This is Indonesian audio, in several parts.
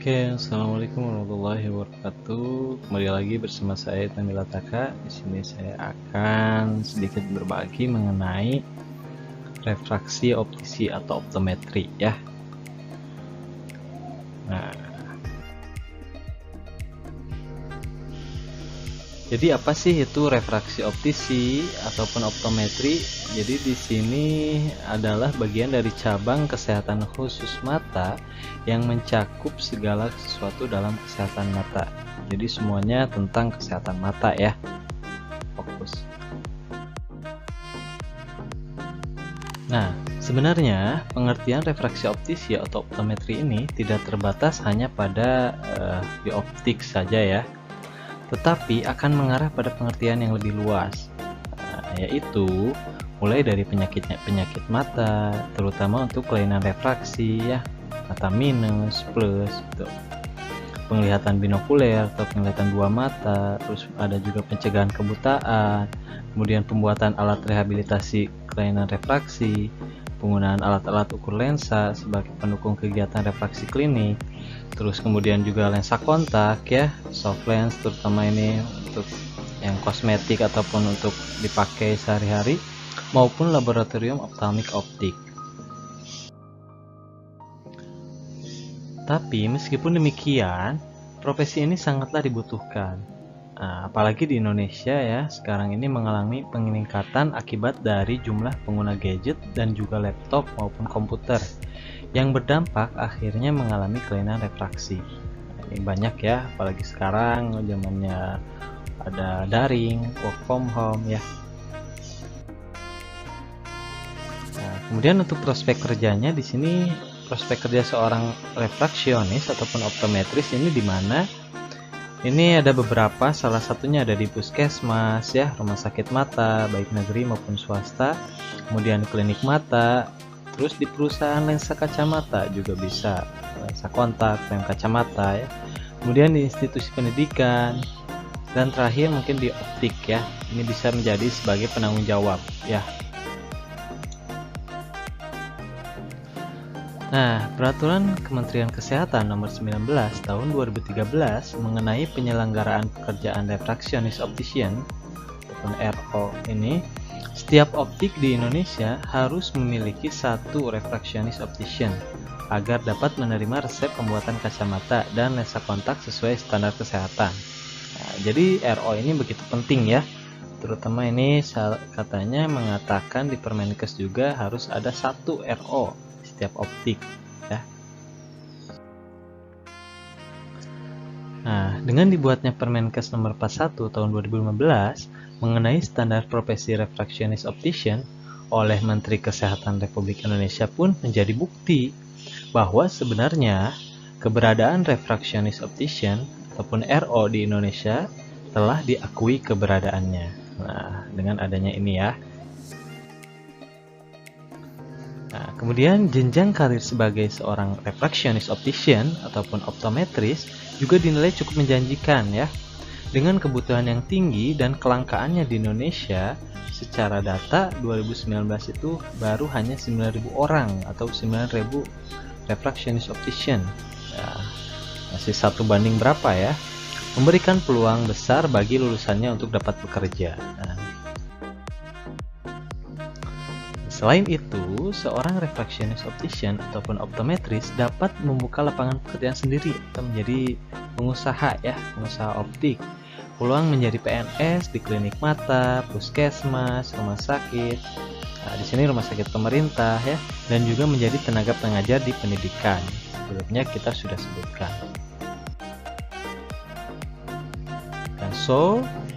Oke, assalamualaikum warahmatullahi wabarakatuh. Kembali lagi bersama saya Tamila Taka. Di sini saya akan sedikit berbagi mengenai refraksi optisi atau optometri ya. Nah, jadi apa sih itu refraksi optisi ataupun optometri? Jadi di sini adalah bagian dari cabang kesehatan khusus mata yang mencakup segala sesuatu dalam kesehatan mata. Jadi semuanya tentang kesehatan mata ya. Fokus. Nah, sebenarnya pengertian refraksi optisi atau optometri ini tidak terbatas hanya pada bioptik saja ya, tetapi akan mengarah pada pengertian yang lebih luas, yaitu mulai dari penyakit mata, terutama untuk kelainan refraksi ya, mata minus, plus, gitu. Penglihatan binokuler atau penglihatan dua mata, terus ada juga pencegahan kebutaan, kemudian pembuatan alat rehabilitasi kelainan refraksi, penggunaan alat-alat ukur lensa sebagai pendukung kegiatan refraksi klinik, terus kemudian juga lensa kontak ya, soft lens, terutama ini untuk yang kosmetik ataupun untuk dipakai sehari-hari, maupun laboratorium optik. Tapi meskipun demikian, profesi ini sangatlah dibutuhkan. Nah, apalagi di Indonesia ya, sekarang ini mengalami peningkatan akibat dari jumlah pengguna gadget dan juga laptop maupun komputer yang berdampak akhirnya mengalami kelainan refraksi. Nah, ini banyak ya, apalagi sekarang zamannya ada daring, work from home ya. Nah, kemudian untuk prospek kerjanya di sini, prospek kerja seorang refraksionis ataupun optometris ini di mana ini ada beberapa, salah satunya ada di puskesmas ya, rumah sakit mata baik negeri maupun swasta, kemudian klinik mata, terus di perusahaan lensa kacamata juga bisa, lensa kontak, frame kacamata ya, kemudian di institusi pendidikan, dan terakhir mungkin di optik ya, ini bisa menjadi sebagai penanggung jawab ya. Nah, Peraturan Kementerian Kesehatan Nomor 19 Tahun 2013 mengenai penyelenggaraan pekerjaan refraksionis optician ataupun RO ini, setiap optik di Indonesia harus memiliki satu refraksionis optician agar dapat menerima resep pembuatan kacamata dan lensa kontak sesuai standar kesehatan. Nah, jadi RO ini begitu penting ya. Terutama ini katanya mengatakan di Permenkes juga harus ada satu RO setiap optik ya. Nah, dengan dibuatnya Permenkes nomor 41 tahun 2015 mengenai standar profesi refraksionis optician oleh Menteri Kesehatan Republik Indonesia pun menjadi bukti bahwa sebenarnya keberadaan refraksionis optician ataupun RO di Indonesia telah diakui keberadaannya. Nah, dengan adanya ini ya. Nah, kemudian jenjang karir sebagai seorang refraksionis optician ataupun optometris juga dinilai cukup menjanjikan ya. Dengan kebutuhan yang tinggi dan kelangkaannya di Indonesia, secara data 2019 itu baru hanya 9.000 orang atau 9.000 refraksionis optician. Ya, masih 1 banding berapa ya? Memberikan peluang besar bagi lulusannya untuk dapat bekerja. Nah, selain itu, seorang refraksionis optician ataupun optometris dapat membuka lapangan pekerjaan sendiri atau menjadi pengusaha ya, pengusaha optik. Peluang menjadi PNS di klinik mata, puskesmas, rumah sakit. Nah, di sini rumah sakit pemerintah ya, dan juga menjadi tenaga pengajar di pendidikan. Sebelumnya kita sudah sebutkan. Dan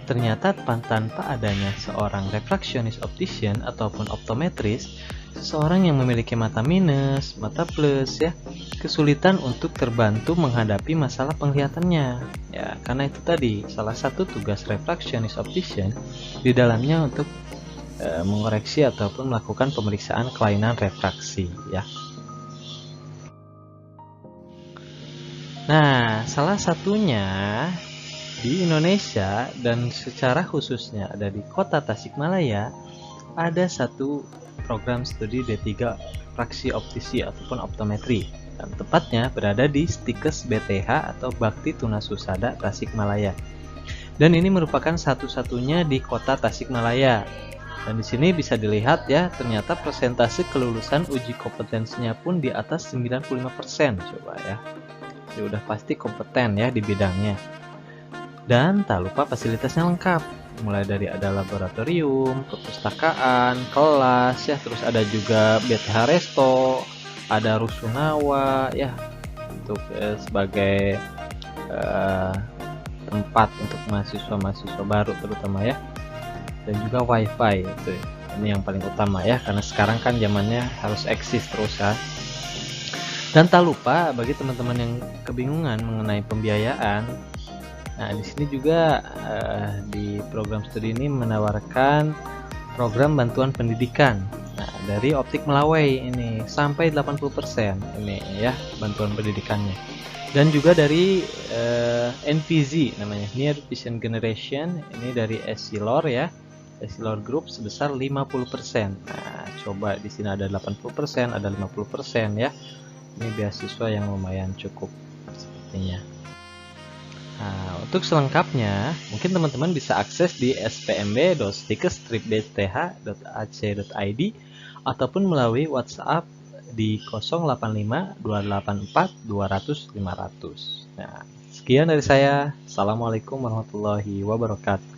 ternyata tanpa adanya seorang refraksionis optician ataupun optometris, seseorang yang memiliki mata minus, mata plus ya, kesulitan untuk terbantu menghadapi masalah penglihatannya. Ya, karena itu tadi salah satu tugas refraksionis optician di dalamnya untuk mengoreksi ataupun melakukan pemeriksaan kelainan refraksi ya. Nah, salah satunya di Indonesia dan secara khususnya ada di Kota Tasikmalaya, ada satu program studi D3 refraksi optisi ataupun optometri dan tepatnya berada di Stikes BTH atau Bakti Tunasusada Tasikmalaya. Dan ini merupakan satu-satunya di kota Tasikmalaya. Dan di sini bisa dilihat ya, ternyata persentase kelulusan uji kompetensinya pun di atas 95%. Coba ya. Jadi udah pasti kompeten ya di bidangnya. Dan tak lupa fasilitasnya lengkap. Mulai dari ada laboratorium, perpustakaan, kelas ya, terus ada juga BTH Resto, ada Rusunawa ya, untuk sebagai tempat untuk mahasiswa-mahasiswa baru terutama ya, dan juga WiFi itu ini yang paling utama ya, karena sekarang kan zamannya harus eksis terus ya. Dan tak lupa bagi teman-teman yang kebingungan mengenai pembiayaan, nah di sini juga di program studi ini menawarkan program bantuan pendidikan. Nah, dari Optik Melawai ini sampai 80% ini ya bantuan pendidikannya. Dan juga dari NVZ namanya, Near Vision Generation, ini dari Essilor ya. Essilor Group sebesar 50%. Nah, coba di sini ada 80%, ada 50% ya. Ini beasiswa yang lumayan cukup sepertinya. Nah, untuk selengkapnya, mungkin teman-teman bisa akses di spmb.stikes-bth.ac.id ataupun melalui WhatsApp di 085 284 200 500. Nah, sekian dari saya. Assalamualaikum warahmatullahi wabarakatuh.